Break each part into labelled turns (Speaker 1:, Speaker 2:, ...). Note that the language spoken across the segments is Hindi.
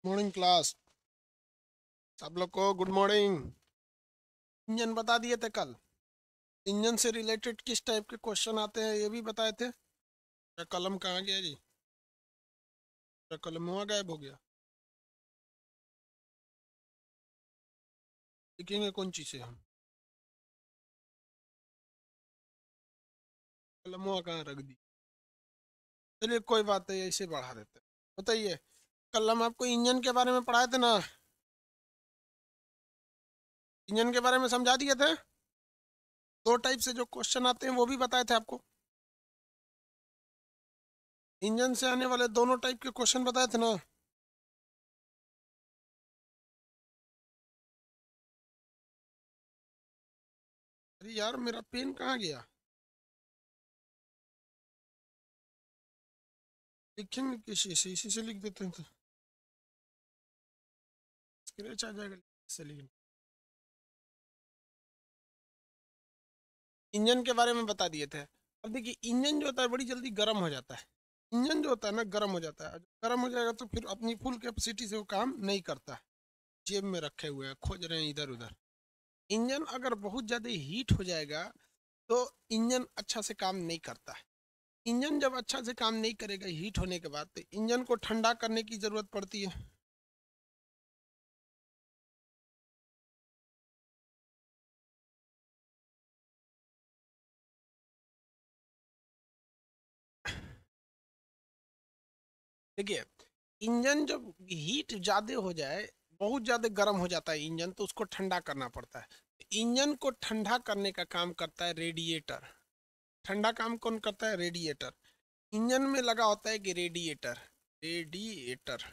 Speaker 1: Morning class. सब लोग को गुड मॉर्निंग। इंजन बता दिए थे कल। इंजन से रिलेटेड किस टाइप के क्वेश्चन आते हैं ये भी बताए थे। क्या कलम कहाँ गया जी? क्या कलम हुआ गायब हो गया? लिखेंगे कौन चीज़ से हम? कलम हुआ कहाँ रख दी? चलिए कोई बात नहीं, ऐसे बढ़ा देते हैं। बताइए, कल हम आपको इंजन के बारे में पढ़ाए थे ना। इंजन के बारे में समझा दिए थे। दो टाइप से जो क्वेश्चन आते हैं वो भी बताए थे आपको। इंजन से आने वाले दोनों टाइप के क्वेश्चन बताए थे ना। अरे यार, मेरा पेन कहाँ गया? लिखेंगे किसी से, इसी से लिख देते हैं तो स्क्रैच आ जाएगा। इससे लिखेंगे। इंजन के बारे में बता दिए थे। अब देखिए, इंजन जो होता है बड़ी जल्दी गर्म हो जाता है। इंजन जो होता है ना गर्म हो जाता है। गर्म हो जाएगा तो फिर अपनी फुल कैपेसिटी से वो काम नहीं करता है। जेब में रखे हुए हैं, खोज रहे हैं इधर उधर। इंजन अगर बहुत ज़्यादा हीट हो जाएगा तो इंजन अच्छा से काम नहीं करता है। इंजन जब अच्छा से काम नहीं करेगा हीट होने के बाद, तो इंजन को ठंडा करने की ज़रूरत पड़ती है। देखिए, इंजन जब हीट ज़्यादा हो जाए, बहुत ज़्यादा गर्म हो जाता है इंजन, तो उसको ठंडा करना पड़ता है। इंजन को ठंडा करने का काम करता है रेडिएटर। ठंडा काम कौन करता है? रेडिएटर। इंजन में लगा होता है कि रेडिएटर। रेडिएटर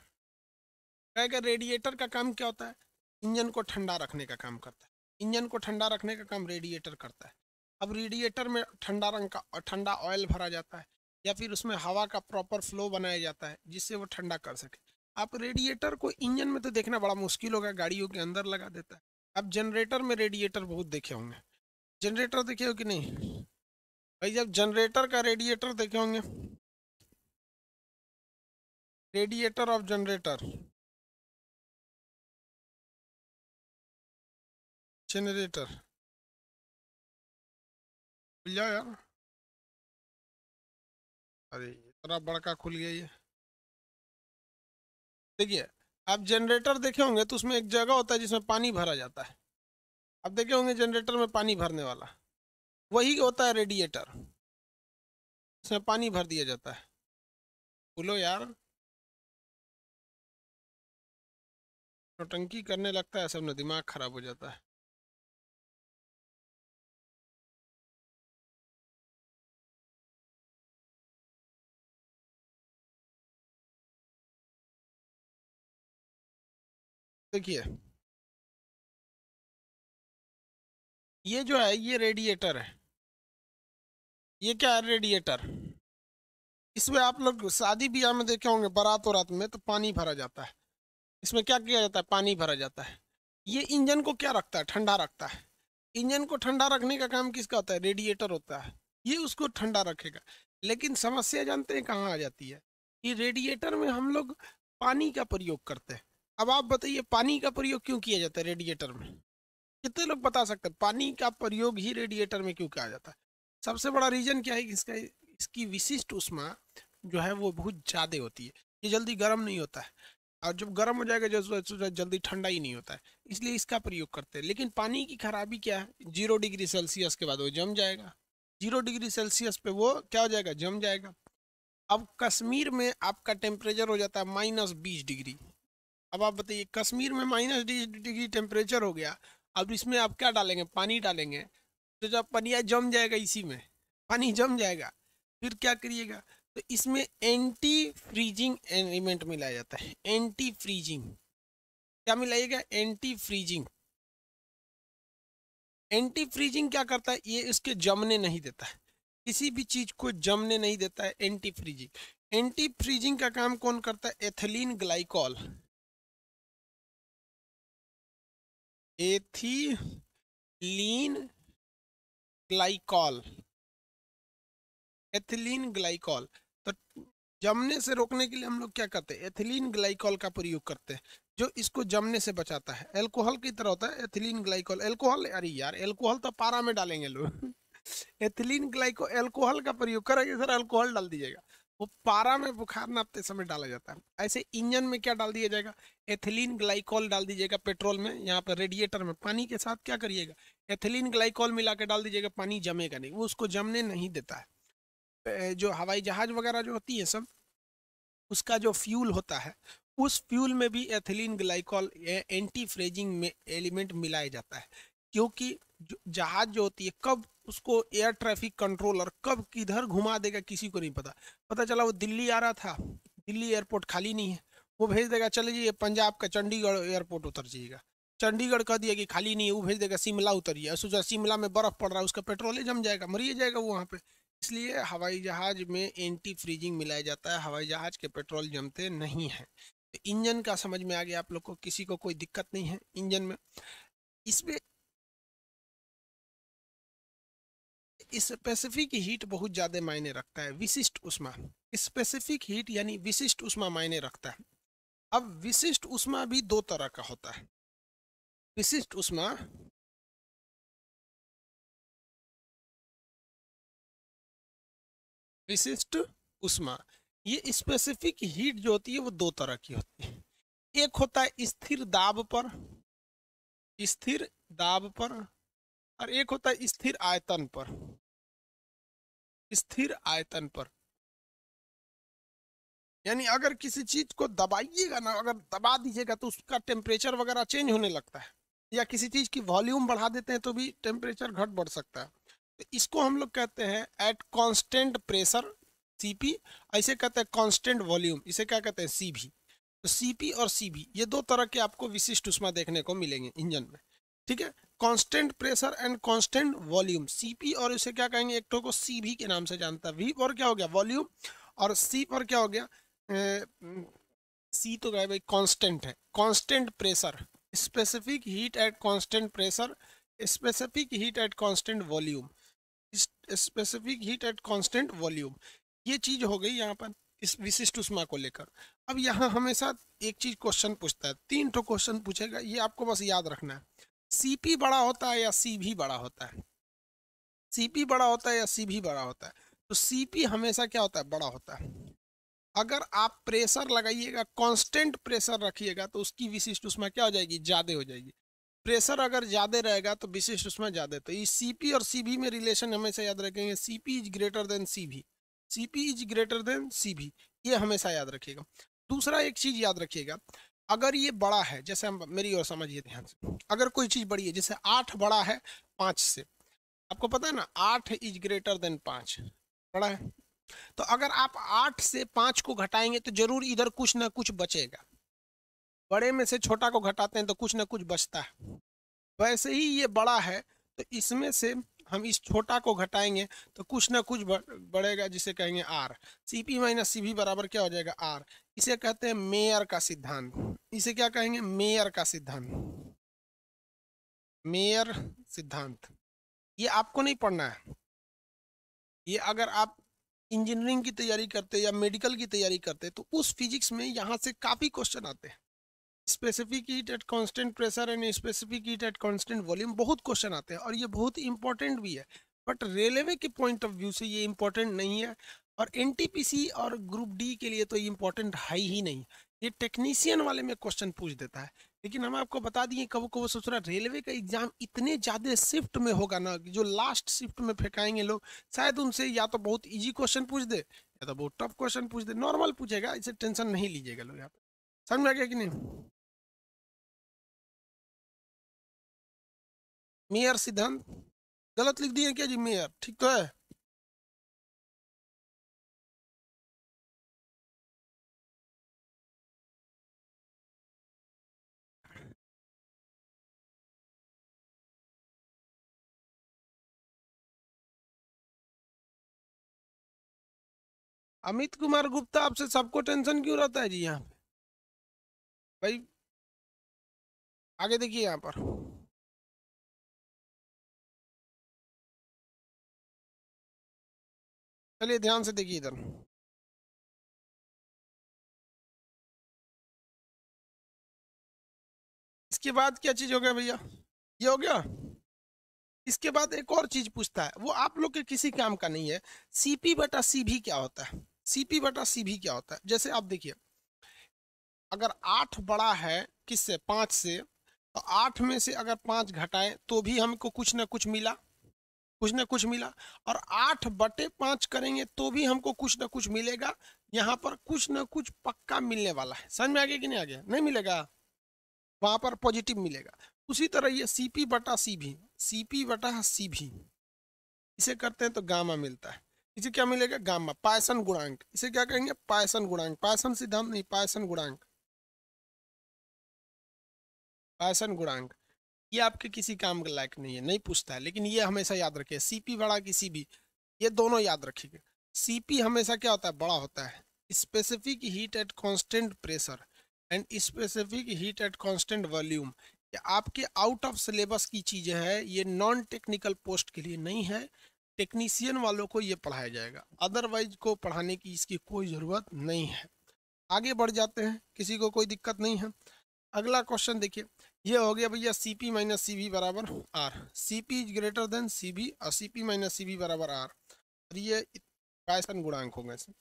Speaker 1: क्या क्या रेडिएटर का काम क्या होता है? इंजन को ठंडा रखने का काम करता है। इंजन को ठंडा रखने का काम रेडिएटर करता है। अब रेडिएटर में ठंडा रंग का और ठंडा ऑयल भरा जाता है, या फिर उसमें हवा का प्रॉपर फ्लो बनाया जाता है जिससे वो ठंडा कर सके। आप रेडिएटर को इंजन में तो देखना बड़ा मुश्किल होगा, गाड़ियों के अंदर लगा देता है। आप जनरेटर में रेडिएटर बहुत देखे होंगे। जनरेटर देखे हो कि नहीं भाई? जब जनरेटर का रेडिएटर देखे होंगे, रेडिएटर ऑफ जनरेटर, जनरेटर। खुल जाओ यार। अरे इतना बड़का खुल गया ये। देखिए, आप जनरेटर देखे होंगे तो उसमें एक जगह होता है जिसमें पानी भरा जाता है। आप देखे होंगे जनरेटर में पानी भरने वाला, वही होता है रेडिएटर। इसमें पानी भर दिया जाता है। बोलो यार, नौटंकी करने लगता है सब ना, दिमाग खराब हो जाता है। देखिए, ये जो है ये रेडिएटर है। ये क्या है? रेडिएटर। इसमें आप लोग शादी ब्याह में देखे होंगे, बारात वरात में तो पानी भरा जाता है। इसमें क्या किया जाता है? पानी भरा जाता है। ये इंजन को क्या रखता है? ठंडा रखता है। इंजन को ठंडा रखने का काम किसका होता है? रेडिएटर होता है। ये उसको ठंडा रखेगा। लेकिन समस्या जानते हैं कहाँ आ जाती है? कि रेडिएटर में हम लोग पानी का प्रयोग करते हैं। अब आप बताइए, पानी का प्रयोग क्यों किया जाता है रेडिएटर में? कितने लोग बता सकते हैं पानी का प्रयोग ही रेडिएटर में क्यों किया जाता है? सबसे बड़ा रीजन क्या है कि इसका, इसकी विशिष्ट ऊष्मा जो है वो बहुत ज़्यादा होती है। ये जल्दी गर्म नहीं होता है, और जब गर्म हो जाएगा जल्दी ठंडा ही नहीं होता है। इसलिए इसका प्रयोग करते हैं। लेकिन पानी की खराबी क्या है? 0 डिग्री सेल्सियस के बाद वो जम जाएगा। 0 डिग्री सेल्सियस पे वो क्या हो जाएगा? जम जाएगा। अब कश्मीर में आपका टेम्परेचर हो जाता है -20 डिग्री। अब आप बताइए, कश्मीर में -20 डिग्री टेम्परेचर हो गया। अब इसमें आप क्या डालेंगे? पानी डालेंगे, तो जब पनिया जम जाएगा, इसी में पानी जम जाएगा। फिर क्या करिएगा? तो इसमें एंटी फ्रीजिंग एलिमेंट मिलाया जाता है। एंटी फ्रीजिंग क्या मिलाइएगा? Anti freezing. एंटी फ्रीजिंग क्या करता है? ये इसके जमने नहीं देता है। किसी भी चीज को जमने नहीं देता है एंटी फ्रीजिंग। एंटी फ्रीजिंग का काम कौन करता है? Ethylene glycol. Ethylene glycol. Ethylene glycol. तो जमने से रोकने के लिए हम लोग क्या करते हैं, एथिलीन ग्लाइकॉल का प्रयोग करते हैं, जो इसको जमने से बचाता है। अल्कोहल की तरह होता है एथिलीन ग्लाइकॉल। अल्कोहल, अरे यार अल्कोहल तो पारा में डालेंगे लोग एथिलीन ग्लाइको अल्कोहल का प्रयोग करेंगे सर, अल्कोहल डाल दीजिएगा, वो पारा में बुखार नापते समय डाला जाता है। ऐसे इंजन में क्या डाल दिया जाएगा, एथिलीन ग्लाइकॉल डाल दीजिएगा पेट्रोल में, यहाँ पर रेडिएटर में पानी के साथ क्या करिएगा, एथिलीन ग्लाइकॉल मिला के डाल दीजिएगा, पानी जमेगा नहीं, वो उसको जमने नहीं देता है। जो हवाई जहाज वगैरह जो होती है सब, उसका जो फ्यूल होता है, उस फ्यूल में भी एथिलीन ग्लाइकॉल एंटी फ्रेजिंग में एलिमेंट मिलाया जाता है। क्योंकि जहाज जो होती है, कब उसको एयर ट्रैफिक कंट्रोलर कब किधर घुमा देगा किसी को नहीं पता। पता चला वो दिल्ली आ रहा था, दिल्ली एयरपोर्ट खाली नहीं है, वो भेज देगा चले जाइए पंजाब का चंडीगढ़ एयरपोर्ट उतर जाइएगा। चंडीगढ़ कह दिया कि खाली नहीं है, वो भेज देगा शिमला उतरिए, सोचा शिमला में बर्फ पड़ रहा है, उसका पेट्रोल ही जम जाएगा, मरिए जाएगा वो वहाँ पे। इसलिए हवाई जहाज में एंटी फ्रीजिंग मिलाया जाता है, हवाई जहाज के पेट्रोल जमते नहीं हैं। तो इंजन का समझ में आ गया आप लोग को, किसी को कोई दिक्कत नहीं है इंजन में। इसमें स्पेसिफिक हीट बहुत ज्यादा मायने रखता है, विशिष्ट उष्मा। स्पेसिफिक हीट यानी विशिष्ट उष्मा मायने रखता है। अब विशिष्ट उष्मा भी दो तरह का होता है। विशिष्ट उष्मा, विशिष्ट उष्मा, ये स्पेसिफिक हीट जो होती है वो दो तरह की होती है। एक होता है स्थिर दाब पर, स्थिर दाब पर, और एक होता है स्थिर आयतन पर, स्थिर आयतन पर। यानी अगर किसी चीज को दबाइएगा ना, अगर दबा दीजिएगा तो उसका टेम्परेचर वगैरह चेंज होने लगता है, या किसी चीज की वॉल्यूम बढ़ा देते हैं तो भी टेम्परेचर घट बढ़ सकता है। तो इसको हम लोग कहते हैं एट कांस्टेंट प्रेशर, सीपी। ऐसे कहते हैं कांस्टेंट वॉल्यूम, इसे क्या कहते हैं, सीवी। तो सीपी और सीवी ये दो तरह के आपको विशिष्ट उष्मा देखने को मिलेंगे इंजन में। ठीक है, constant pressure and constant volume, CP, और इसे क्या कहेंगे, एक तो को सीवी के नाम से जानता है, वी और क्या हो गया वॉल्यूम, और सी पर क्या हो गया, सी तो क्या भाई कांस्टेंट है, constant pressure, specific heat at constant pressure, specific heat at constant volume, specific heat at constant volume. ये चीज हो गई यहाँ पर इस विशिष्ट उष्मा को लेकर। अब यहाँ हमेशा एक चीज क्वेश्चन पूछता है, तीन तो क्वेश्चन पूछेगा, ये आपको बस याद रखना है। सीपी बड़ा होता है या सीवी बड़ा होता है, सीपी बड़ा होता है या सीवी बड़ा होता है। तो सीपी हमेशा क्या होता है, बड़ा होता है। अगर आप प्रेशर लगाइएगा, कांस्टेंट प्रेशर रखिएगा, तो उसकी विशिष्ट उष्मा क्या हो जाएगी, ज्यादा हो जाएगी। प्रेशर अगर ज्यादा रहेगा तो विशिष्ट उष्मा ज्यादा। तो ये सीपी और सीवी में रिलेशन हमेशा याद रखेंगे, CP is greater then CV, CP is greater then CV, ये हमेशा याद रखिएगा। दूसरा एक चीज याद रखिएगा, अगर ये बड़ा है, जैसे हम, मेरी और समझिए ध्यान से, अगर कोई चीज बड़ी है, जैसे 8 बड़ा है 5 से, आपको पता है ना 8 इज ग्रेटर देन 5, बड़ा है। तो अगर आप 8 से 5 को घटाएंगे तो जरूर इधर कुछ ना कुछ बचेगा, बड़े में से छोटा को घटाते हैं तो कुछ ना कुछ बचता है। वैसे ही ये बड़ा है, तो इसमें से हम इस छोटा को घटाएंगे तो कुछ ना कुछ बढ़ेगा, जिसे कहेंगे आर। सीपी माइनस सीवी बराबर क्या हो जाएगा, आर। इसे कहते हैं मेयर का सिद्धांत, इसे क्या कहेंगे, मेयर का सिद्धांत, मेयर सिद्धांत। ये आपको नहीं पढ़ना है, ये अगर आप इंजीनियरिंग की तैयारी करते या मेडिकल की तैयारी करते तो उस फिजिक्स में यहाँ से काफ़ी क्वेश्चन आते हैं। Specific heat at constant pressure and specific heat at constant volume, बहुत क्वेश्चन आते हैं और ये बहुत इंपॉर्टेंट भी है। बट रेलवे के पॉइंट ऑफ व्यू से ये इंपॉर्टेंट नहीं है, और एनटीपीसी और ग्रुप डी के लिए तो ये इंपॉर्टेंट है ही नहीं। ये टेक्नीशियन वाले में क्वेश्चन पूछ देता है। लेकिन हम आपको बता दिए, कब को वो सोच रहा रेलवे का एग्जाम इतने ज्यादा शिफ्ट में होगा ना, कि जो लास्ट शिफ्ट में फेंकाएंगे लोग, शायद उनसे या तो बहुत इजी क्वेश्चन पूछ दे या तो बहुत टफ क्वेश्चन पूछ दे, नॉर्मल पूछेगा, इसे टेंशन नहीं लीजिएगा लोग यहाँ पे। समझ में आ गया कि नहीं। मेयर सिद्धांत गलत लिख दिए क्या जी, मेयर ठीक तो है। अमित कुमार गुप्ता, आपसे सबको टेंशन क्यों रहता है जी यहाँ पे भाई। आगे देखिए यहाँ पर, चलिए ध्यान से देखिए इधर। इसके बाद क्या चीज हो गया भैया, ये हो गया। इसके बाद एक और चीज पूछता है, वो आप लोग के किसी काम का नहीं है। सीपी बटा सीभी क्या होता है, सीपी बटा सीभी क्या होता है? जैसे आप देखिए, अगर 8 बड़ा है किससे, 5 से, तो 8 में से अगर 5 घटाएं तो भी हमको कुछ ना कुछ मिला, कुछ ना कुछ मिला। और 8/5 करेंगे तो भी हमको कुछ ना कुछ मिलेगा। यहाँ पर कुछ ना कुछ पक्का मिलने वाला है। समझ में आ गया कि नहीं आ गया? नहीं मिलेगा, वहां पर पॉजिटिव मिलेगा। उसी तरह ये सीपी बटा सीभी, सीपी बटा सीभी, इसे करते हैं तो गामा मिलता है। इसे क्या मिलेगा? गामा, पायसन गुणांक। इसे क्या कहेंगे? पायसन गुणांक। पायसन सिद्धांत नहीं, पायसन गुणांक, पायसन गुणांक। ये आपके किसी काम के लायक नहीं है, नहीं पूछता है, लेकिन ये हमेशा याद रखिए, सीपी बड़ा की सीबी, ये दोनों याद रखिएगा। सीपी हमेशा क्या होता है? बड़ा होता है। Specific heat at constant pressure and specific heat at constant volume. ये आपके आउट ऑफ सिलेबस की चीजें हैं, ये नॉन टेक्निकल पोस्ट के लिए नहीं है। टेक्नीशियन वालों को ये पढ़ाया जाएगा, अदरवाइज को पढ़ाने की इसकी कोई ज़रूरत नहीं है। आगे बढ़ जाते हैं, किसी को कोई दिक्कत नहीं है। अगला क्वेश्चन देखिए, ये हो गया भैया सीपी माइनस सीबी बराबर R. CP is greater than CB और सीपी माइनस सीबी बराबर आर, और ये पायसन गुणांक हो गए।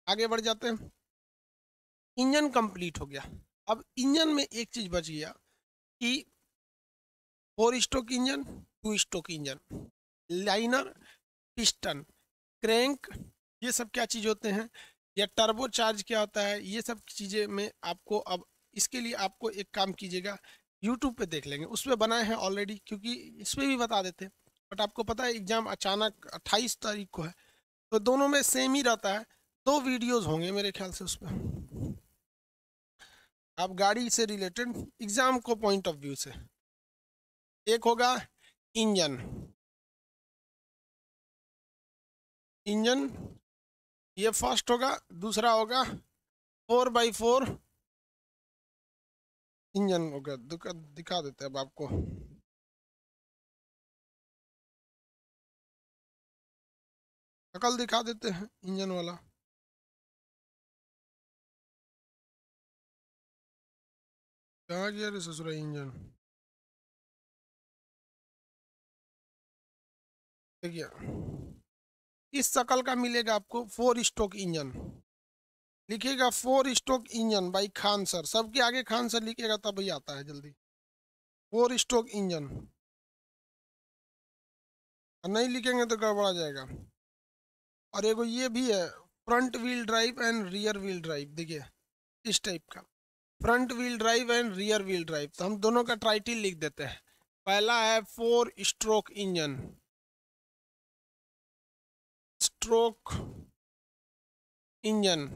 Speaker 1: आगे बढ़ जाते हैं। इंजन कंप्लीट हो गया। अब इंजन में एक चीज बच गया कि 4 stroke engine, 2 stroke engine, liner, piston, crank, ये सब क्या चीज़ होते हैं, या टर्बो चार्ज क्या होता है, ये सब चीज़ें में आपको, अब इसके लिए आपको एक काम कीजिएगा, यूट्यूब पे देख लेंगे, उस पर बनाए हैं ऑलरेडी, क्योंकि इस पर भी बता देते हैं। बट आपको पता है एग्जाम अचानक 28 तारीख को है, तो दोनों में सेम ही रहता है। 2 वीडियोस होंगे मेरे ख्याल से उस पर, आप गाड़ी से रिलेटेड एग्जाम को पॉइंट ऑफ व्यू से। एक होगा इंजन, इंजन ये फर्स्ट होगा। दूसरा होगा 4x4 इंजन होगा। दिखा देते हैं अब आपको। शकल दिखा देते हैं इंजन वाला। कहाँ गया रे ससुरा इंजन? देखिए, इस शकल का मिलेगा आपको 4 स्ट्रोक इंजन। लिखिएगा 4 stroke engine by Khan sir, सबके आगे खान सर लिखिएगा तब ही आता है जल्दी। 4 स्ट्रोक इंजन, नहीं लिखेंगे तो गड़बड़ा जाएगा। और एगो ये भी है, front wheel drive and rear wheel drive. देखिए इस टाइप का, front wheel drive and rear wheel drive. तो हम दोनों का टाइटल लिख देते हैं। पहला है 4 स्ट्रोक इंजन, स्ट्रोक इंजन।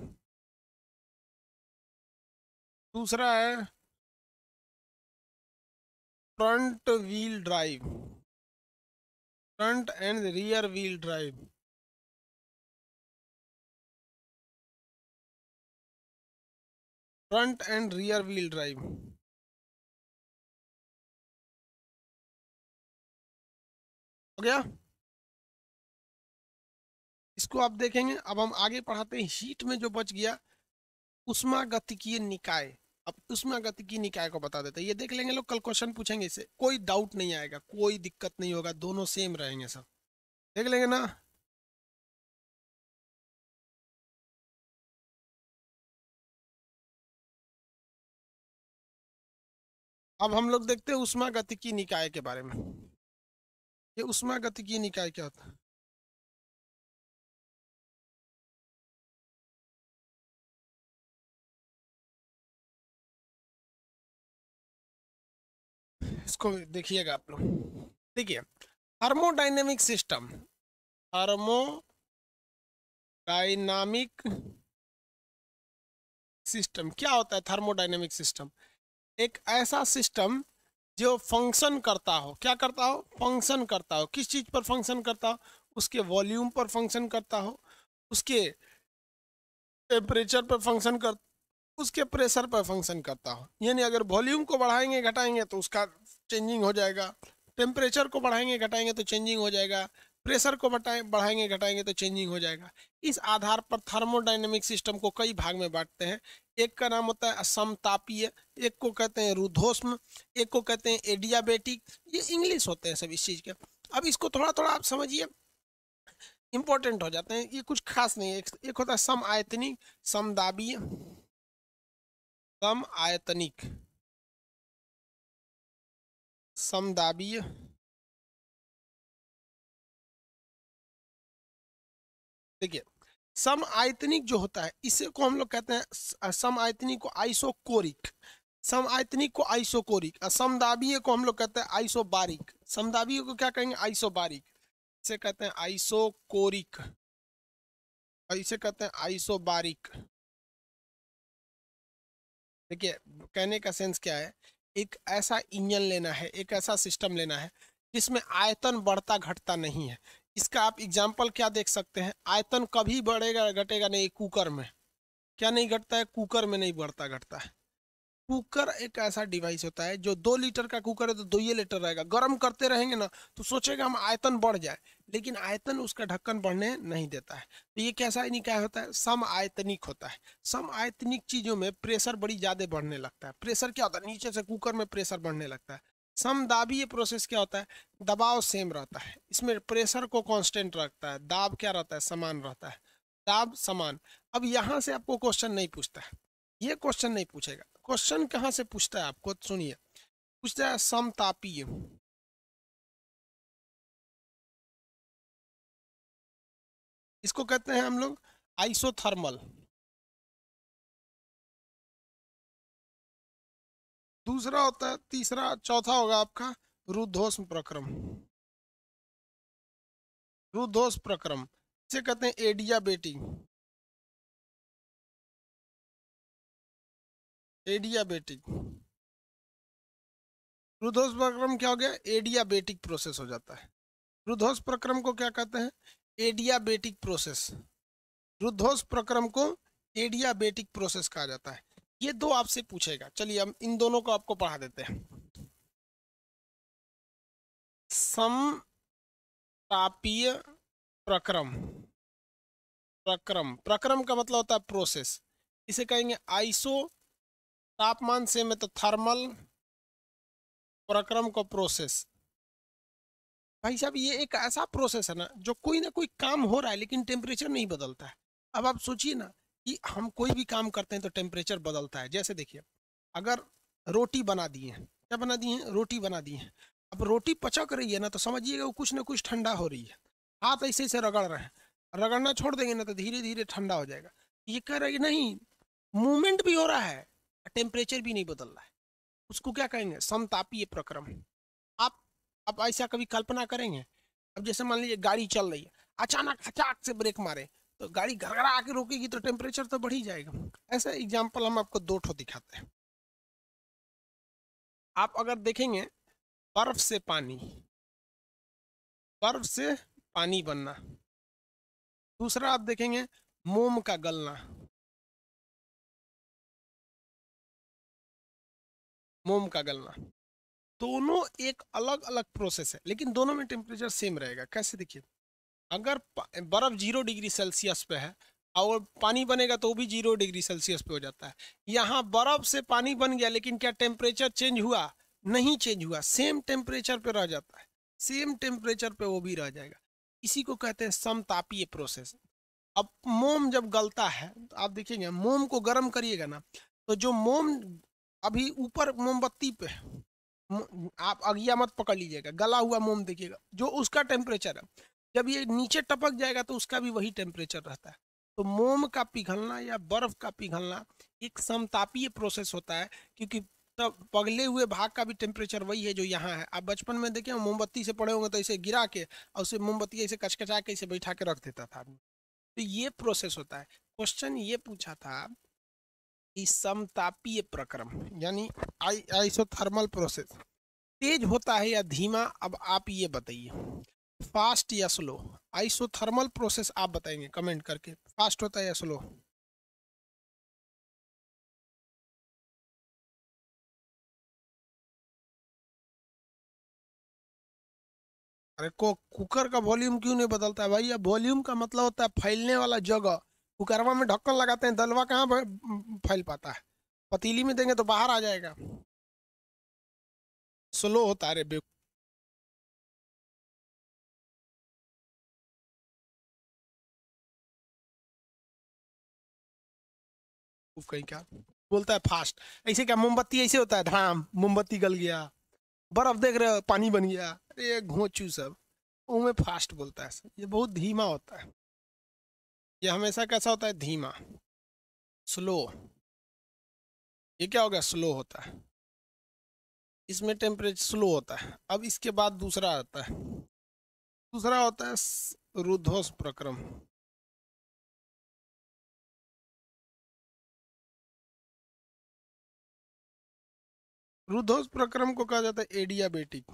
Speaker 1: दूसरा है front wheel drive, front end rear wheel drive. Front end rear wheel drive हो गया। इसको आप देखेंगे। अब हम आगे पढ़ाते हैं हीट में जो बच गया, उष्मागतिकीय निकाय। अब उष्मागतिकीय निकाय को बता देते हैं, ये देख लेंगे लोग, कल क्वेश्चन पूछेंगे इससे, कोई डाउट नहीं आएगा, कोई दिक्कत नहीं होगा, दोनों सेम रहेंगे सब, देख लेंगे ना। अब हम लोग देखते हैं उष्मागतिकीय निकाय के बारे में। ये उष्मागतिकीय निकाय क्या होता है? इसको देखिएगा आप लोग। देखिए, थर्मोडाइनेमिक सिस्टम, थर्मोडाइनामिक सिस्टम क्या होता है? थर्मोडाइनेमिक सिस्टम एक ऐसा सिस्टम जो फंक्शन करता हो, क्या करता हो? फंक्शन करता हो। किस चीज़ पर फंक्शन करता हो? उसके वॉल्यूम पर फंक्शन करता हो, उसके टेम्परेचर पर फंक्शन कर, उसके प्रेशर पर फंक्शन करता हो। यानी अगर वॉल्यूम को बढ़ाएंगे घटाएंगे तो उसका चेंजिंग हो जाएगा, टेम्परेचर को बढ़ाएंगे घटाएंगे तो चेंजिंग हो जाएगा, प्रेशर को बढ़ाएंगे घटाएंगे तो चेंजिंग हो जाएगा। इस आधार पर थर्मोडायनेमिक सिस्टम को कई भाग में बांटते हैं। एक का नाम होता है समतापीय, एक को कहते हैं रुद्धोष्म, एक को कहते हैं एडियाबेटिक। ये इंग्लिश होते हैं सब इस चीज़ के। अब इसको थोड़ा थोड़ा आप समझिए, इंपॉर्टेंट हो जाते हैं, ये कुछ खास नहीं है। एक होता है सम आयतनिक, समदाबीय, सम आयतनिक, समदाबीय, देखिए सम आयतनिक जो होता है इसे को हम लोग कहते हैं, सम आयतनिक को आइसोकोरिक, सम आयतनिक को आइसोकोरिक, और समदाबीय को हम लोग कहते हैं आइसोबारिक। समदाबीय को क्या कहेंगे? आइसोबारिक। इसे कहते हैं आइसोकोरिक और इसे कहते हैं आइसोबारिक। देखिए कहने का सेंस क्या है, एक ऐसा इंजन लेना है, एक ऐसा सिस्टम लेना है जिसमें आयतन बढ़ता घटता नहीं है। इसका आप एग्जाम्पल क्या देख सकते हैं, आयतन कभी बढ़ेगा घटेगा नहीं कुकर में। क्या नहीं घटता है? कुकर में नहीं बढ़ता घटता है। कुकर एक ऐसा डिवाइस होता है, जो 2 लीटर का कुकर है तो 2 लीटर रहेगा, गर्म करते रहेंगे ना तो सोचेगा हम आयतन बढ़ जाए, लेकिन आयतन उसका ढक्कन बढ़ने नहीं देता है। तो ये कैसा नहीं क्या होता है? सम आयतनिक होता है। सम आयतनिक चीजों में प्रेशर बड़ी ज्यादा बढ़ने लगता है। प्रेशर क्या होता है? नीचे से कुकर में प्रेशर बढ़ने लगता है। समदाबीय प्रोसेस क्या होता है? दबाव सेम रहता है, इसमें प्रेशर को कांस्टेंट रखता है, दाब क्या रहता है? समान रहता है, दाब समान। अब यहाँ से आपको क्वेश्चन नहीं पूछता है, ये क्वेश्चन नहीं पूछेगा। क्वेश्चन कहाँ से पूछता है आपको? सुनिए, पूछता है समतापीय, इसको कहते हैं हम लोग आइसोथर्मल। दूसरा होता है, तीसरा चौथा होगा आपका रुद्धोष्म प्रक्रम। रुद्धोष्म प्रक्रम इसे कहते हैं एडियाबेटिक, एडियाबेटिक। रुद्धोष्म प्रक्रम क्या हो गया? एडियाबेटिक प्रोसेस हो जाता है। रुद्धोष्म प्रक्रम को क्या कहते हैं? Adiabatic process. रुद्धोष्म प्रक्रम को एडियाबेटिक प्रोसेस कहा जाता है। ये दो आपसे पूछेगा, चलिए हम इन दोनों को आपको पढ़ा देते हैं। समतापीय प्रक्रम, प्रक्रम, प्रक्रम का मतलब होता है प्रोसेस। इसे कहेंगे आइसो, तापमान से में तो थर्मल, प्रक्रम को प्रोसेस। भाई साहब ये एक ऐसा प्रोसेस है ना जो कोई ना कोई काम हो रहा है लेकिन टेम्परेचर नहीं बदलता है। अब आप सोचिए ना कि हम कोई भी काम करते हैं तो टेम्परेचर बदलता है। जैसे देखिए, अगर रोटी बना दिए हैं, क्या बना दिए हैं? रोटी बना दिए हैं। अब रोटी पचक रही है ना तो समझिएगा वो कुछ ना कुछ ठंडा हो रही है। हाथ ऐसे ऐसे रगड़ रहे हैं, रगड़ना छोड़ देंगे ना तो धीरे धीरे ठंडा हो जाएगा। ये कह रहा है कि नहीं, मूवमेंट भी हो रहा है, टेम्परेचर भी नहीं बदल रहा है। उसको क्या कहेंगे? समतापीय प्रक्रम। आप आप ऐसा कभी कल्पना करेंगे? अब जैसे मान लीजिए गाड़ी चल रही है, अचानक हचाक से ब्रेक मारे तो गाड़ी घरघरा के रोकेगी तो टेम्परेचर तो बढ़ ही जाएगा। ऐसा एग्जांपल हम आपको दो ठो दिखाते हैं। आप अगर देखेंगे बर्फ से पानी, बर्फ से पानी बनना। दूसरा आप देखेंगे मोम का गलना, मोम का गलना। दोनों एक अलग अलग प्रोसेस है लेकिन दोनों में टेम्परेचर सेम रहेगा। कैसे? देखिए, अगर बर्फ 0 डिग्री सेल्सियस पे है और पानी बनेगा तो वो भी 0 डिग्री सेल्सियस पे हो जाता है। यहाँ बर्फ से पानी बन गया लेकिन क्या टेम्परेचर चेंज हुआ? नहीं चेंज हुआ, सेम टेम्परेचर पे रह जाता है, सेम टेम्परेचर पे वो भी रह जाएगा। इसी को कहते हैं समतापीय प्रोसेस। अब मोम जब गलता है तो आप देखिएगा, मोम को गर्म करिएगा ना तो जो मोम अभी ऊपर मोमबत्ती पे आप अगिया मत पकड़ लीजिएगा, गला हुआ मोम देखिएगा जो उसका टेम्परेचर है, जब ये नीचे टपक जाएगा तो उसका भी वही टेम्परेचर रहता है। तो मोम का पिघलना या बर्फ का पिघलना एक समतापीय प्रोसेस होता है, क्योंकि तब पगले हुए भाग का भी टेम्परेचर वही है जो यहाँ है। आप बचपन में देखे मोमबत्ती से पड़े होंगे तो इसे गिरा के और उसे मोमबत्ती ऐसे कचकचा के इसे बैठा के रख देता था आदमी। तो ये प्रोसेस होता है। क्वेश्चन ये पूछा था कि समतापीय प्रक्रम यानी आइसोथर्मल प्रोसेस तेज होता है या धीमा? अब आप ये बताइए, फास्ट या स्लो? आइसोथर्मल प्रोसेस आप बताएंगे कमेंट करके, फास्ट होता है या स्लो? अरे को कुकर का वॉल्यूम क्यों नहीं बदलता है भाई? अब वॉल्यूम का मतलब होता है फैलने वाला जगह। कुकरवा में ढक्कन लगाते हैं, दलवा कहाँ फैल पाता है? पतीली में देंगे तो बाहर आ जाएगा। स्लो होता है। अरे बेवकूफ कहीं का बोलता है फास्ट। ऐसे क्या मोमबत्ती ऐसे होता है, धाम मोमबत्ती गल गया। बर्फ देख रहे हो पानी बन गया, अरे घोंचू सब। उनमें फास्ट बोलता है, ये बहुत धीमा होता है। ये हमेशा कैसा होता है? धीमा, स्लो। ये क्या हो गया? स्लो होता है। इसमें टेम्परेचर स्लो होता है। अब इसके बाद दूसरा आता है। दूसरा होता है रुद्धोष प्रक्रम। रुद्धोष प्रक्रम को कहा जाता है एडियाबेटिक।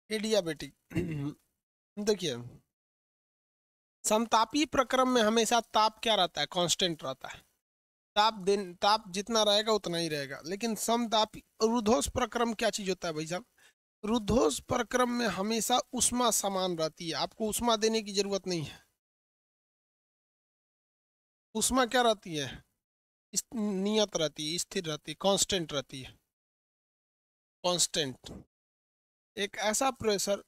Speaker 1: एडियाबेटिक देखिए, समतापी प्रक्रम में हमेशा ताप क्या रहता है? कांस्टेंट रहता है। ताप जितना रहेगा उतना ही रहेगा। लेकिन समतापी रुद्धोष प्रक्रम क्या चीज होता है भाई साहब? रुद्धोष प्रक्रम में हमेशा ऊष्मा समान रहती है, आपको ऊष्मा देने की जरूरत नहीं है। ऊष्मा क्या रहती है? नियत रहती है, स्थिर रहती है, कांस्टेंट रहती है। कांस्टेंट। एक ऐसा प्रेशर,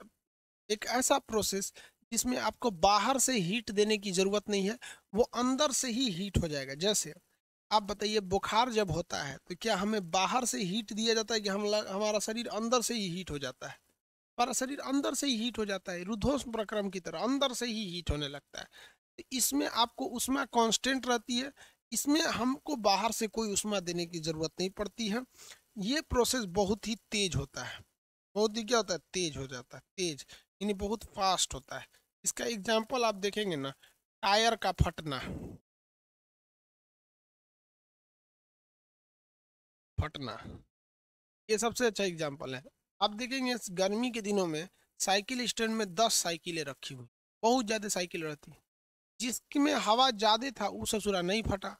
Speaker 1: एक ऐसा प्रोसेस जिसमें आपको बाहर से हीट देने की जरूरत नहीं है, वो अंदर से ही हीट हो जाएगा। जैसे आप बताइए, बुखार जब होता है तो क्या हमें बाहर से हीट दिया जाता है कि हमारा शरीर अंदर से ही हीट हो जाता है? हमारा शरीर अंदर से ही हीट हो जाता है, रुद्धोष प्रक्रम की तरह अंदर से ही हीट होने लगता है। तो इसमें आपको ऊष्मा कांस्टेंट रहती है। इसमें हमको बाहर से कोई ऊष्मा देने की जरूरत नहीं पड़ती है। ये प्रोसेस बहुत ही तेज होता है। बहुत ही क्या होता है? तेज हो जाता है। तेज यानी बहुत फास्ट होता है। इसका एग्जाम्पल आप देखेंगे ना, टायर का फटना। फटना ये सबसे अच्छा एग्जाम्पल है। आप देखेंगे इस गर्मी के दिनों में साइकिल स्टैंड में 10 साइकिलें रखी हुई, बहुत ज्यादा साइकिल रहती है। जिसमें हवा ज्यादा था वो ससुरा नहीं फटा,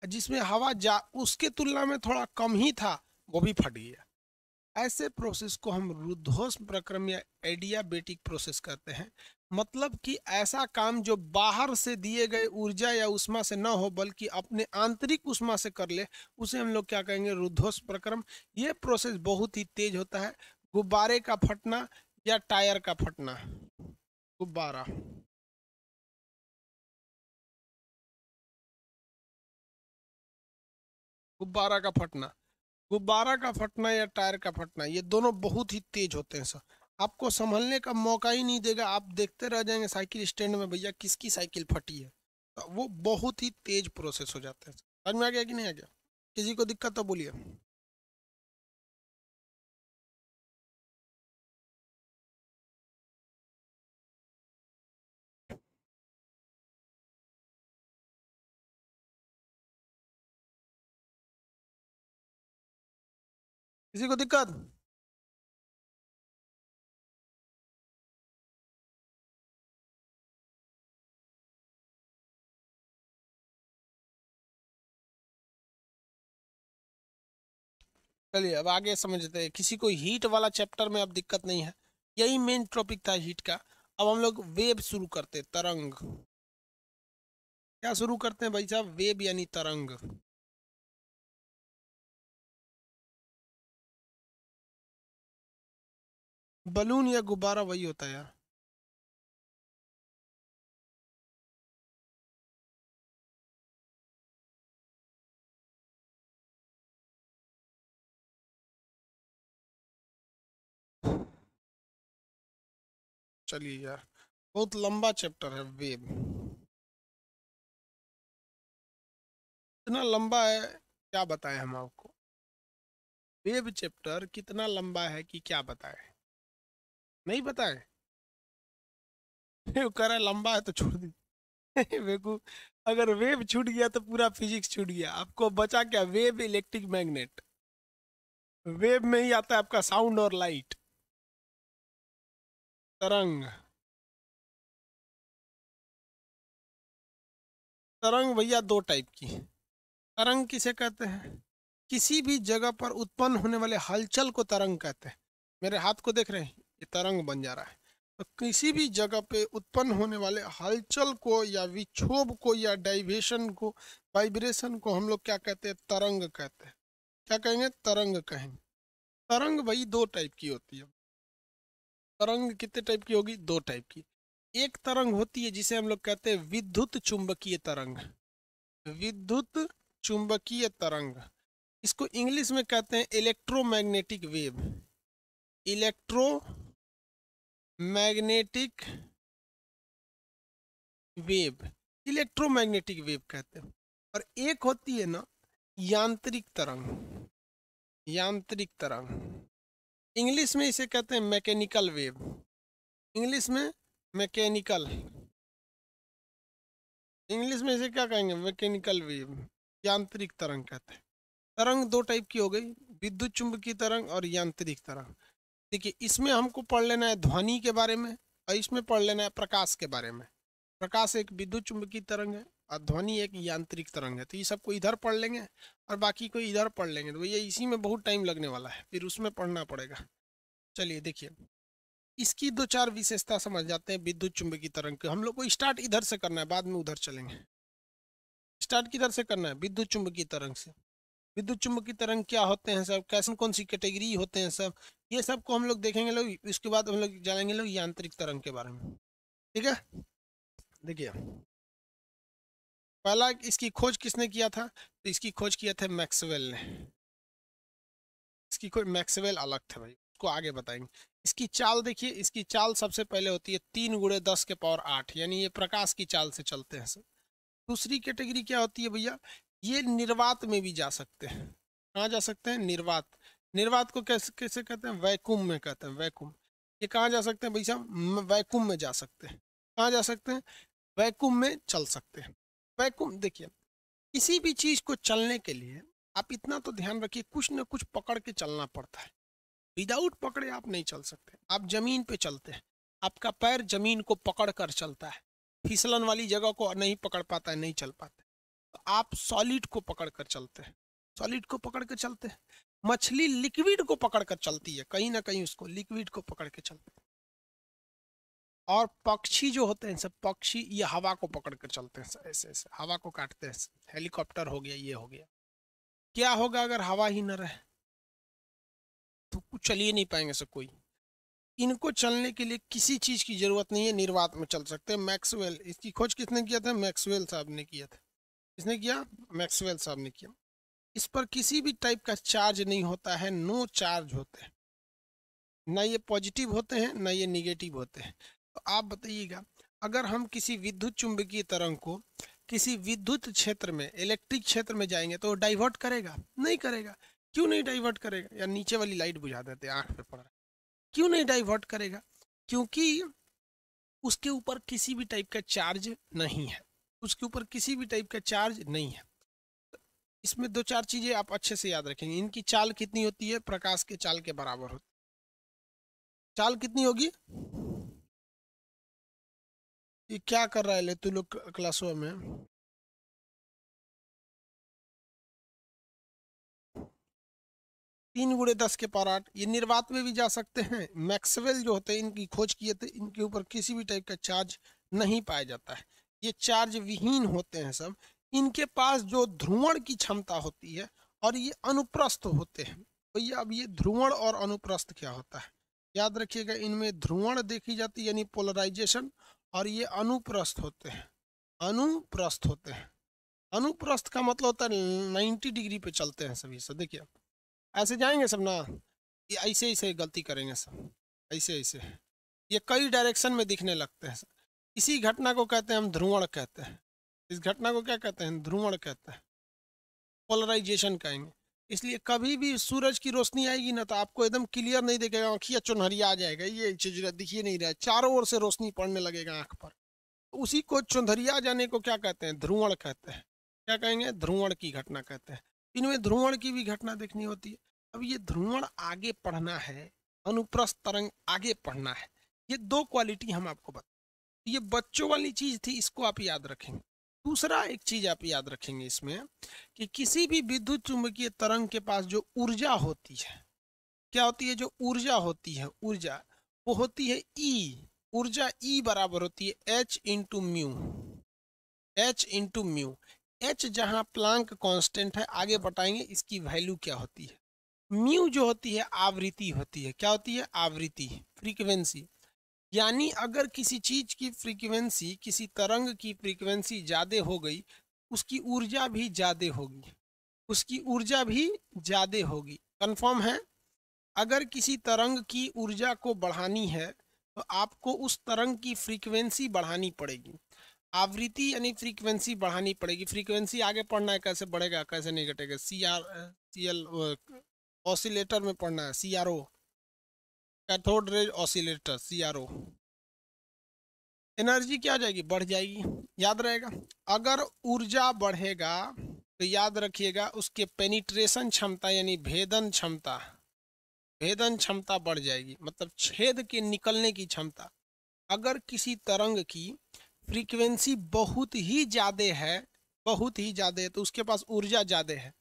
Speaker 1: जिसमें उसके तुलना में थोड़ा कम ही था वो भी फट गया। ऐसे प्रोसेस को हम रुद्धोष प्रक्रम या एडियाबेटिक प्रोसेस कहते हैं। मतलब कि ऐसा काम जो बाहर से दिए गए ऊर्जा या उष्मा से न हो बल्कि अपने आंतरिक उष्मा से कर ले, उसे हम लोग क्या कहेंगे? रुद्धोष प्रक्रम। ये प्रोसेस बहुत ही तेज होता है। गुब्बारे का फटना या टायर का फटना। गुब्बारा, गुब्बारा का फटना, गुब्बारा का फटना या टायर का फटना, ये दोनों बहुत ही तेज होते हैं सर। आपको संभलने का मौका ही नहीं देगा, आप देखते रह जाएंगे साइकिल स्टैंड में भैया किसकी साइकिल फटी है। तो वो बहुत ही तेज प्रोसेस हो जाते हैं। समझ में आ गया कि नहीं आ गया? किसी को दिक्कत तो बोलिए। किसी को दिक्कत? चलिए अब आगे समझते हैं। किसी को हीट वाला चैप्टर में अब दिक्कत नहीं है, यही मेन टॉपिक था हीट का। अब हम लोग वेब शुरू करते हैं, तरंग। क्या शुरू करते हैं भाई साहब? वेब यानी तरंग। बलून या गुब्बारा वही होता है यार। चलिए यार, बहुत लंबा चैप्टर है वेब। इतना लंबा है, क्या बताएं हम आपको? वेब चैप्टर कितना लंबा है कि क्या बताएं? नहीं बताएं? वो कह रहा है लंबा है तो छोड़ दी। बेवकूफ। अगर वेव छूट गया तो पूरा फिजिक्स छूट गया, आपको बचा क्या? Wave, electric magnet. वेव में ही आता है आपका साउंड और लाइट। तरंग। तरंग भैया दो टाइप की है। तरंग किसे कहते हैं? किसी भी जगह पर उत्पन्न होने वाले हलचल को तरंग कहते हैं। मेरे हाथ को देख रहे हैं, ये तरंग बन जा रहा है। तो किसी भी जगह पे उत्पन्न होने वाले हलचल को या विक्षोभ को या डाइवेशन को, वाइब्रेशन को हम लोग क्या कहते हैं? तरंग कहते हैं। क्या कहेंगे? तरंग कहेंगे। तरंग भाई दो टाइप की होती है। तरंग कितने टाइप की होगी? दो टाइप की। एक तरंग होती है जिसे हम लोग कहते हैं विद्युत चुंबकीय तरंग। विद्युत चुंबकीय तरंग, इसको इंग्लिश में कहते हैं electromagnetic wave. Electromagnetic wave, electromagnetic wave कहते हैं। और एक होती है ना यांत्रिक तरंग। यांत्रिक तरंग, इंग्लिश में इसे कहते हैं मैकेनिकल वेव। इंग्लिश में मैकेनिकल, इंग्लिश में इसे क्या कहेंगे? मैकेनिकल वेव, यांत्रिक तरंग कहते हैं। तरंग दो टाइप की हो गई, विद्युत चुंबकीय तरंग और यांत्रिक तरंग। देखिए, इसमें हमको पढ़ लेना है ध्वनि के बारे में और इसमें पढ़ लेना है प्रकाश के बारे में। प्रकाश एक विद्युत चुंबकीय तरंग है और ध्वनि एक यांत्रिक तरंग है। तो ये सबको इधर पढ़ लेंगे और बाकी को इधर पढ़ लेंगे। तो भैया इसी में बहुत टाइम लगने वाला है, फिर उसमें पढ़ना पड़ेगा। चलिए देखिए, इसकी दो चार विशेषता समझ जाते हैं विद्युत चुंबकीय तरंग के। हम लोग को स्टार्ट इधर से करना है, बाद में उधर चलेंगे। स्टार्ट किधर से करना है? विद्युत चुंबकीय तरंग से। विद्युत चुंबकीय तरंग क्या होते हैं सब, कैसे कौन सी कैटेगरी होते हैं सब, ये सब को हम लोग देखेंगे लोग। इसके बाद हम लोग जानेंगे लोग यांत्रिक तरंग के बारे में। ठीक है, देखिए पहला इसकी खोज किसने किया था? तो इसकी खोज किया था मैक्सवेल ने। इसकी खोज मैक्सवेल अलग था भाई, उसको आगे बताएंगे। इसकी चाल देखिए, इसकी चाल सबसे पहले होती है 3 × 10⁸, यानी ये प्रकाश की चाल से चलते हैं सब। दूसरी कैटेगरी क्या होती है भैया? ये निर्वात में भी जा सकते हैं। कहाँ जा सकते हैं? निर्वात। निर्वात को कैसे कैसे कहते हैं? वैक्यूम में कहते हैं, वैक्यूम। ये कहाँ जा सकते हैं भाई साहब? वैक्यूम में जा सकते हैं। कहाँ जा सकते हैं? वैक्यूम में चल सकते हैं। वैक्यूम, देखिए किसी भी चीज को चलने के लिए आप इतना तो ध्यान रखिए, कुछ न कुछ पकड़ के चलना पड़ता है। विदाउट पकड़े आप नहीं चल सकते। आप जमीन पे चलते हैं, आपका पैर जमीन को पकड़ कर चलता है, फिसलन वाली जगह को नहीं पकड़ पाता है, नहीं चल पाते। तो आप सॉलिड को पकड़ कर चलते हैं, सॉलिड को पकड़ कर चलते हैं। मछली लिक्विड को पकड़ कर चलती है, कहीं ना कहीं उसको लिक्विड को पकड़ के चलते हैं। और पक्षी जो होते हैं सब, पक्षी ये हवा को पकड़ कर चलते हैं, ऐसे ऐसे हवा को काटते हैं। हेलीकॉप्टर हो गया, ये हो गया। क्या होगा अगर हवा ही न रहे? तो कुछ चल ही नहीं पाएंगे सब कोई। इनको चलने के लिए किसी चीज की जरूरत नहीं है, निर्वात में चल सकते हैं। मैक्सवेल, इसकी खोज किसने किया था? मैक्सवेल साहब ने किया था। किसने किया? मैक्सवेल साहब ने किया। इस पर किसी भी टाइप का चार्ज नहीं होता है, नो चार्ज होते हैं। ना ये पॉजिटिव होते हैं ना ये निगेटिव होते हैं। तो आप बताइएगा, अगर हम किसी विद्युत चुंबकीय तरंग को किसी विद्युत क्षेत्र में, इलेक्ट्रिक क्षेत्र में जाएंगे तो डाइवर्ट करेगा? नहीं करेगा। क्यों नहीं डाइवर्ट करेगा? या नीचे वाली लाइट बुझा देते, आंख पे पड़ रहा है। क्यों नहीं डाइवर्ट करेगा? क्योंकि उसके ऊपर किसी भी टाइप का चार्ज नहीं है, उसके ऊपर किसी भी टाइप का चार्ज नहीं है। इसमें दो चार चीजें आप अच्छे से याद रखेंगे। इनकी चाल कितनी होती है? प्रकाश के चाल के बराबर होती है। चाल कितनी होगी? ये क्या कर रहा है ले तू लोग क्लासों में? 3 × 10⁸। ये निर्वात में भी जा सकते हैं। मैक्सवेल जो होते हैं, इनकी खोज किए थे, इनके ऊपर किसी भी टाइप का चार्ज नहीं पाया जाता है, ये चार्ज विहीन होते हैं सब। इनके पास जो ध्रुवण की क्षमता होती है और ये अनुप्रस्थ होते हैं। भैया अब ये ध्रुवण और अनुप्रस्थ क्या होता है याद रखिएगा। इनमें ध्रुवण देखी जाती है यानी पोलराइजेशन, और ये अनुप्रस्थ होते हैं। अनुप्रस्थ होते हैं। अनुप्रस्थ का मतलब होता है 90 डिग्री पे चलते हैं सभी से। देखिए ऐसे जाएंगे सब ना, ये ऐसे ऐसे गलती करेंगे सब, ऐसे ऐसे ये कई डायरेक्शन में दिखने लगते हैं। इसी घटना को कहते हैं हम ध्रुवण कहते हैं। इस घटना को क्या कहते हैं? ध्रुवण कहते हैं, पोलराइजेशन कहेंगे। इसलिए कभी भी सूरज की रोशनी आएगी ना तो आपको एकदम क्लियर नहीं दिखेगा, आँखिया चुनहरिया आ जाएगा, ये चीज दिखिए नहीं रहा है, चारों ओर से रोशनी पड़ने लगेगा आँख पर। तो उसी को चुंधरिया जाने को क्या कहते हैं? ध्रुवण कहते हैं। क्या कहेंगे? ध्रुवण की घटना कहते हैं। इनमें ध्रुवण की भी घटना देखनी होती है। अब ये ध्रुवण आगे पढ़ना है, अनुप्रस्थ तरंग आगे पढ़ना है। ये दो क्वालिटी हम आपको बता, ये बच्चों वाली चीज थी, इसको आप याद रखेंगे। दूसरा एक चीज आप याद रखेंगे इसमें कि किसी भी विद्युत चुंबकीय तरंग के पास जो ऊर्जा होती है, क्या होती है, जो ऊर्जा होती है, ऊर्जा वो होती है ई। ऊर्जा ई बराबर होती है H into mu. H into mu. H जहां प्लांक कांस्टेंट है, आगे बताएंगे इसकी वैल्यू क्या होती है। म्यू जो होती है आवृत्ति होती है। क्या होती है? आवृत्ति, फ्रीक्वेंसी। यानी अगर किसी चीज की फ्रीक्वेंसी, किसी तरंग की फ्रीक्वेंसी ज्यादा हो गई, उसकी ऊर्जा भी ज्यादा होगी, उसकी ऊर्जा भी ज्यादा होगी। कंफर्म है? अगर किसी तरंग की ऊर्जा को बढ़ानी है तो आपको उस तरंग की फ्रीक्वेंसी बढ़ानी पड़ेगी। आवृत्ति यानी फ्रीक्वेंसी बढ़ानी पड़ेगी। फ्रीक्वेंसी आगे पढ़ना है, कैसे बढ़ेगा कैसे नहीं घटेगा, CL ऑसिलेटर में पढ़ना है, CRO, cathode rays oscillator, CRO। Energy क्या हो जाएगी? बढ़ जाएगी, याद रहेगा। अगर ऊर्जा बढ़ेगा तो याद रखिएगा उसके पेनिट्रेशन क्षमता यानी भेदन क्षमता, भेदन क्षमता बढ़ जाएगी, मतलब छेद के निकलने की क्षमता। अगर किसी तरंग की फ्रीक्वेंसी बहुत ही ज़्यादा है, बहुत ही ज़्यादा है, तो उसके पास ऊर्जा ज़्यादा है,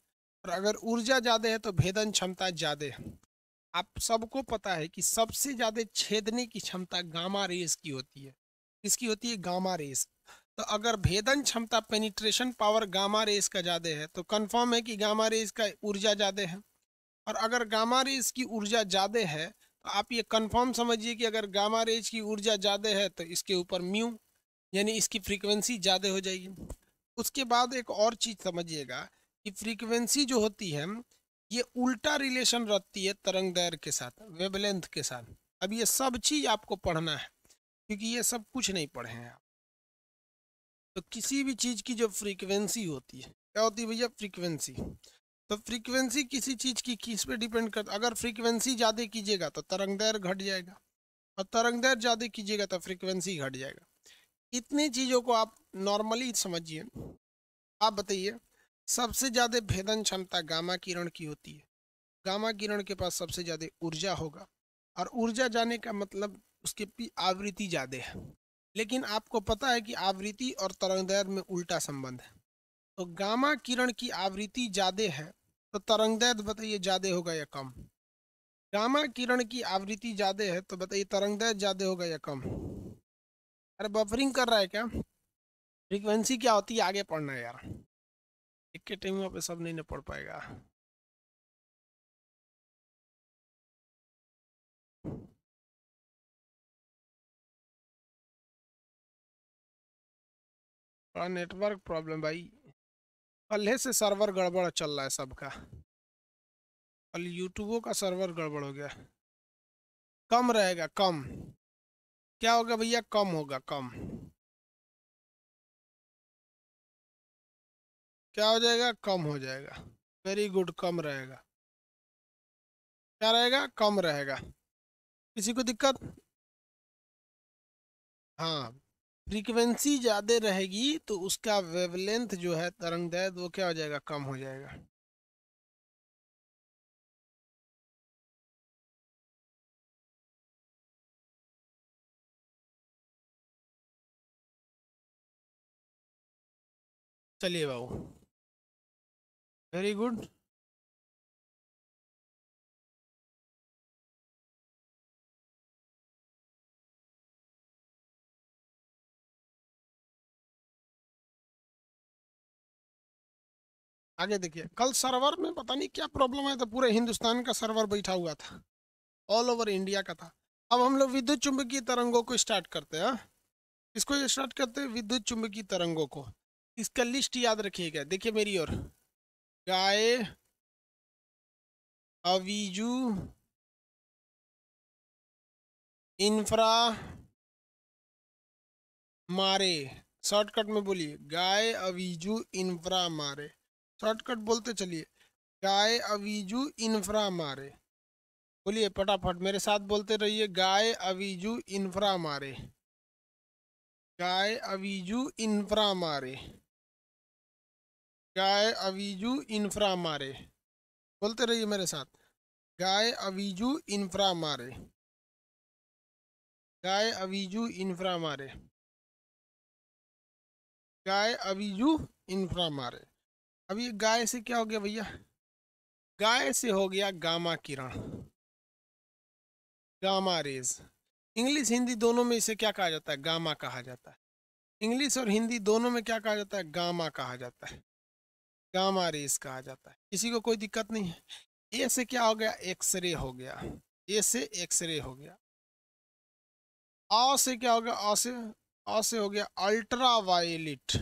Speaker 1: और अगर ऊर्जा ज़्यादा है तो भेदन क्षमता ज़्यादा है। आप सबको पता है कि सबसे ज़्यादा छेदने की क्षमता गामा रेस की होती है। किसकी होती है? Gamma rays. तो अगर भेदन क्षमता, पेनिट्रेशन पावर गामा रेस का ज़्यादा है तो कंफर्म है कि गामा रेस का ऊर्जा ज़्यादा है। और अगर गामा रेज की ऊर्जा ज़्यादा है तो आप ये कंफर्म समझिए कि अगर गामा रेज की ऊर्जा ज़्यादा है तो इसके ऊपर म्यू यानी इसकी फ्रीक्वेंसी ज़्यादा हो जाएगी। उसके बाद एक और चीज़ समझिएगा कि फ्रीक्वेंसी जो होती है ये उल्टा रिलेशन रखती है तरंग दैर्घ्य के साथ, वेवलेंथ के साथ। अब ये सब चीज़ आपको पढ़ना है क्योंकि ये सब कुछ नहीं पढ़े हैं आप। तो किसी भी चीज़ की जो फ्रीक्वेंसी होती है, क्या होती है भैया? फ्रीक्वेंसी। तो फ्रीक्वेंसी किसी चीज़ की किस पे डिपेंड करता है? अगर फ्रीक्वेंसी ज़्यादा कीजिएगा तो तरंगदैर्घ्य घट जाएगा, और तरंगदैर्घ्य ज़्यादा कीजिएगा तो फ्रीक्वेंसी घट जाएगा। इतनी चीज़ों को आप नॉर्मली समझिए। आप बताइए, सबसे ज़्यादा भेदन क्षमता गामा किरण की होती है। गामा किरण के पास सबसे ज़्यादा ऊर्जा होगा, और ऊर्जा जाने का मतलब उसकी आवृत्ति ज़्यादा है। लेकिन आपको पता है कि आवृत्ति और तरंगदैर्घ्य में उल्टा संबंध है। तो गामा किरण की आवृत्ति ज़्यादा है तो तरंगदैर्घ्य बताइए ज़्यादा होगा या कम? गामा किरण की आवृत्ति ज़्यादा है तो बताइए तरंगदैर्घ्य ज़्यादा होगा या कम? अरे बफरिंग कर रहा है क्या? फ्रीक्वेंसी क्या होती है आगे पढ़ना है यार, एक के टाइम पे सब नहीं ना पढ़ पाएगा। बड़ा नेटवर्क प्रॉब्लम भाई, कल से सर्वर गड़बड़ चल रहा है सबका। कल यूट्यूबों का सर्वर गड़बड़ हो गया। कम रहेगा, कम। क्या होगा भैया? कम होगा, कम। क्या हो जाएगा? कम हो जाएगा। वेरी गुड, कम रहेगा। क्या रहेगा? कम रहेगा। किसी को दिक्कत? हाँ, फ्रीक्वेंसी ज़्यादा रहेगी तो उसका वेवलेंथ जो है तरंगदैर्घ्य वो क्या हो जाएगा? कम हो जाएगा। चलिए बाबू, वेरी गुड। आगे देखिए, कल सर्वर में पता नहीं क्या प्रॉब्लम है, तो पूरे हिंदुस्तान का सर्वर बैठा हुआ था, ऑल ओवर इंडिया का था। अब हम लोग विद्युत चुंबकीय तरंगों को स्टार्ट करते हैं। हाँ? इसको स्टार्ट करते हैं विद्युत चुंबकीय तरंगों को। इसका लिस्ट याद रखिएगा, देखिए मेरी ओर। गाय, अवीजू, इंफ्रा, मारे। शॉर्टकट में बोलिए, गाय, अवीजू, इंफ्रा, मारे। शॉर्टकट बोलते चलिए, गाय, अवीजू, इंफ्रा, मारे। बोलिए फटाफट मेरे साथ बोलते रहिए, गाय, अवीजू, इंफ्रा, मारे। गाय, अवीजू, इंफ्रा, मारे। गाय, अवीजू, इंफ्रा, मारे। बोलते रहिए मेरे साथ, गाय, अवीजू, इंफ्रा, मारे। गाय, अवीजू, इंफ्रा, मारे। गाय अविजु इंफ्रा मारे। अब ये गाय से क्या हो गया भैया, गाय से हो गया गामा किरण, गामा रेज। इंग्लिश हिंदी दोनों में इसे क्या कहा जाता है, गामा कहा जाता है। इंग्लिश और हिंदी दोनों में क्या कहा जाता है, गामा कहा जाता है, गामा रेज कहा जाता है। किसी को कोई दिक्कत नहीं है। ए से क्या हो गया, एक्सरे हो गया, ए से एक्सरे हो गया। आ से क्या हो गया, आ से हो गया ultra violet,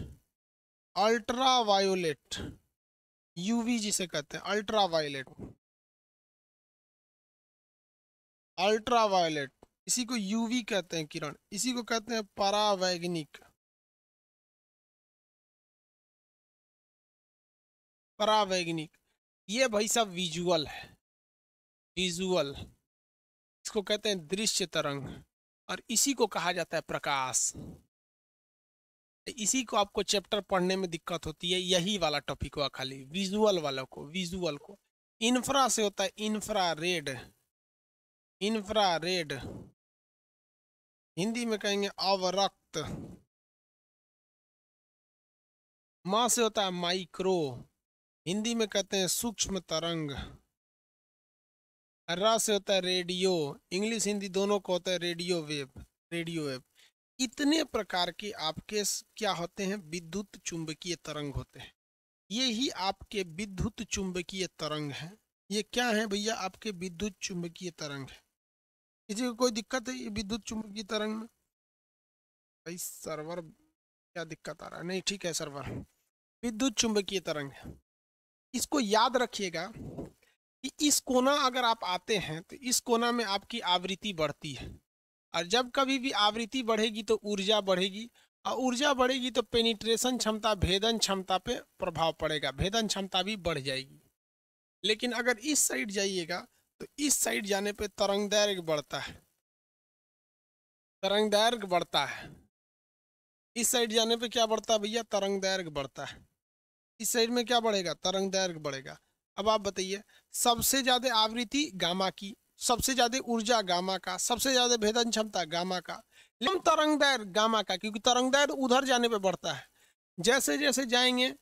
Speaker 1: ultra violet, UV जिसे कहते हैं अल्ट्रा वायलेट, अल्ट्रा वायलेट, इसी को यूवी कहते हैं किरण, इसी को कहते हैं परावैगनिक, परावैगनिक। ये भाई साहब विजुअल है, विजुअल, इसको कहते हैं दृश्य तरंग, और इसी को कहा जाता है प्रकाश। इसी को आपको चैप्टर पढ़ने में दिक्कत होती है, यही वाला टॉपिक हुआ खाली विजुअल वालों को, विजुअल को। इंफ्रा से होता है इंफ्रारेड, इंफ्रारेड, हिंदी में कहेंगे अवरक्त। मा से होता है माइक्रो, हिंदी में कहते हैं सूक्ष्म तरंग। रा से होता है रेडियो, इंग्लिश हिंदी दोनों को होता है रेडियो वेव, रेडियो वेव। इतने प्रकार के आपके क्या होते हैं, विद्युत चुंबकीय तरंग होते हैं। ये ही आपके विद्युत चुंबकीय तरंग हैं। ये क्या है भैया, आपके विद्युत चुंबकीय तरंग है। किसी को कोई दिक्कत है ये विद्युत चुंबकीय तरंग में? भाई सर्वर क्या दिक्कत आ रहा है? नहीं ठीक है सर्वर। विद्युत चुंबकीय तरंग है, इसको याद रखिएगा कि इस कोना अगर आप आते हैं तो इस कोना में आपकी आवृत्ति बढ़ती है, और जब कभी भी आवृत्ति बढ़ेगी तो ऊर्जा बढ़ेगी, और ऊर्जा बढ़ेगी तो पेनिट्रेशन क्षमता, भेदन क्षमता पे प्रभाव पड़ेगा, भेदन क्षमता भी बढ़ जाएगी। लेकिन अगर इस साइड जाइएगा तो इस साइड जाने पे तरंग दैर्घ्य बढ़ता है, तरंग दैर्घ्य बढ़ता है। इस साइड जाने पे क्या बढ़ता है भैया, तरंग दैर्घ्य बढ़ता है। इस साइड में क्या बढ़ेगा, तरंग दैर्घ्य बढ़ेगा। अब आप बताइए, सबसे ज्यादा आवृत्ति गामा की, सबसे ज्यादा ऊर्जा गामा का, सबसे ज्यादा भेदन क्षमता गामा का, लेकिन तरंग दैर्घ्य गामा का, क्योंकि तरंग दैर्घ्य उधर जाने पे बढ़ता है। जैसे जैसे जाएंगे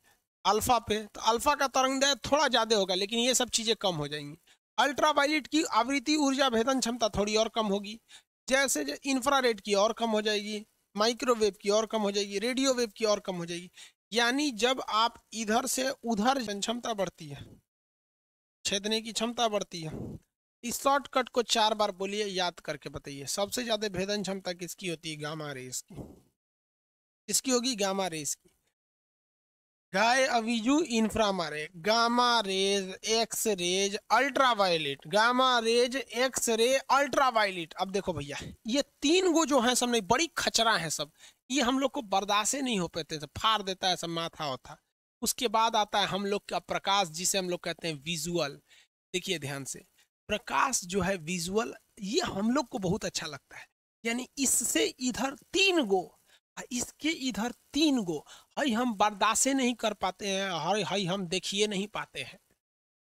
Speaker 1: अल्फा पे तो अल्फा का तरंग दैर्घ्य थोड़ा ज्यादा होगा, लेकिन ये सब चीजें कम हो जाएंगी। अल्ट्रावायलेट की आवृत्ति, ऊर्जा, भेदन क्षमता थोड़ी और कम होगी। जैसे इंफ्रारेड की और कम हो जाएगी, माइक्रोवेव की और कम हो जाएगी, रेडियो वेव की और कम हो जाएगी। यानी जब आप इधर से उधर क्षमता बढ़ती है, छेदने की क्षमता बढ़ती है। इस शॉर्टकट को 4 बार बोलिए, याद करके बताइए। सबसे ज्यादा भेदन क्षमता किसकी होती है, गामा रेस की। किसकी होगी, गामा रेस की। गाय अविजु इंफ्रा मारे, gamma rays, X rays, ultraviolet, gamma rays, X ray, ultraviolet. अब देखो भैया, ये 3 गो जो है सब नहीं, बड़ी खचरा है सब, ये हम लोग को बर्दाश्त नहीं हो पाते, सब फाड़ देता है सब माथा होता। उसके बाद आता है हम लोग का प्रकाश, जिसे हम लोग कहते हैं विजुअल। देखिए ध्यान से, प्रकाश जो है विजुअल, ये हम लोग को बहुत अच्छा लगता है। यानी इससे इधर 3 गो, इसके इधर 3 गो, हई हम बर्दाश्त नहीं कर पाते हैं, हई हई हम देखिए नहीं पाते हैं,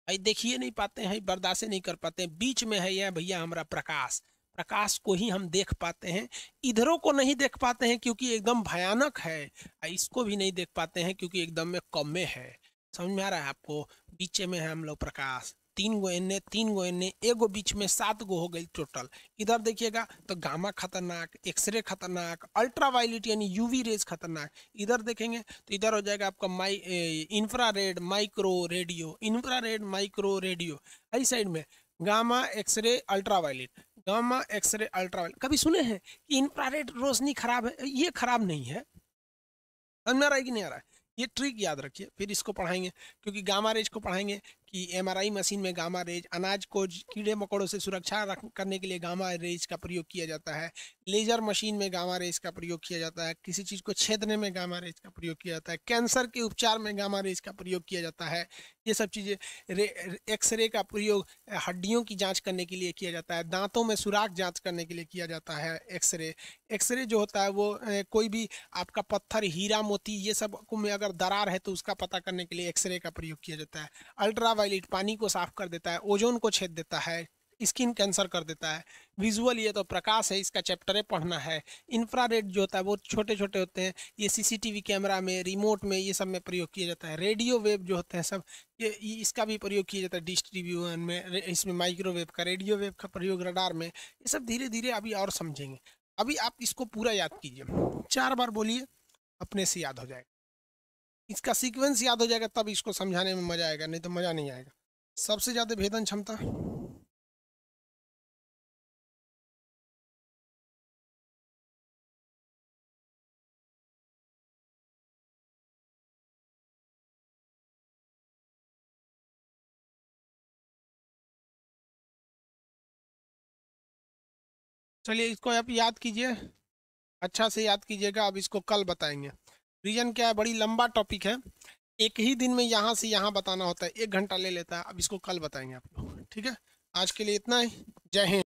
Speaker 1: हई देखिए नहीं पाते हैं, बर्दाश्त नहीं कर पाते हैं। बीच में है यह भैया हमारा प्रकाश, प्रकाश को ही हम देख पाते हैं। इधरों को नहीं देख पाते हैं क्योंकि एकदम भयानक है, इसको भी नहीं देख पाते हैं क्योंकि एकदम में कम में है। समझ में आ रहा है आपको? बीच में है हम लोग प्रकाश, 3 गो एने, 3 गो एने, एगो बीच में, 7 गो हो गई टोटल। इधर देखिएगा तो गामा खतरनाक, एक्सरे खतरनाक, अल्ट्रावायलेट यानी यूवी रेज खतरनाक। इधर देखेंगे तो इधर हो जाएगा आपका infrared, micro, radio, infrared, micro, radio. इस साइड में gamma, X ray, ultraviolet, gamma, X ray, ultraviolet. कभी सुने हैं कि इंफ्रारेड रोशनी खराब है? ये खराब नहीं है। समझ में आ रहा है कि नहीं आ रहा है? ये ट्रिक याद रखिए, फिर इसको पढ़ाएंगे, क्योंकि गामा रेज को पढ़ाएंगे कि एमआरआई मशीन में गामा रेज, अनाज को कीड़े मकोड़ों से सुरक्षा करने के लिए गामा रेज का प्रयोग किया जाता है। लेजर मशीन में गामा रेज का प्रयोग किया जाता है। किसी चीज़ को छेदने में गामा रेज का प्रयोग किया जाता है। कैंसर के उपचार में गामा रेज का प्रयोग किया जाता है। ये सब चीज़ें, एक्सरे का प्रयोग हड्डियों की जाँच करने के लिए किया जाता है। दांतों में सुराख जाँच करने के लिए किया जाता है एक्सरे। एक्सरे जो होता है वो कोई भी आपका पत्थर, हीरा, मोती, ये सब में अगर दरार है तो उसका पता करने के लिए एक्सरे का प्रयोग किया जाता है। अल्ट्रावायलेट पानी को साफ कर देता है, ओजोन को छेद देता है, स्किन कैंसर कर देता है। विजुअल ये तो प्रकाश है, इसका चैप्टर है, पढ़ना है। इंफ्रारेड जो होता है वो छोटे छोटे होते हैं, ये सीसीटीवी कैमरा में, रिमोट में, ये सब में प्रयोग किया जाता है। रेडियो वेव जो होते हैं सब, ये इसका भी प्रयोग किया जाता है डिस्ट्रीब्यूशन में, इसमें माइक्रोवेव का, रेडियो वेव का प्रयोग रडार में। ये सब धीरे धीरे अभी और समझेंगे। अभी आप इसको पूरा याद कीजिए, 4 बार बोलिए, अपने से याद हो जाएगा। इसका सीक्वेंस याद हो जाएगा तब इसको समझाने में मजा आएगा, नहीं तो मजा नहीं आएगा। सबसे ज्यादा भेदन क्षमता, चलिए इसको आप याद कीजिए, अच्छा से याद कीजिएगा। अब इसको कल बताएंगे। रीजन क्या है, बड़ी लंबा टॉपिक है, एक ही दिन में यहाँ से यहाँ बताना होता है, 1 घंटा ले लेता है। अब इसको कल बताएंगे आप लोग, ठीक है। आज के लिए इतना ही। जय हिंद।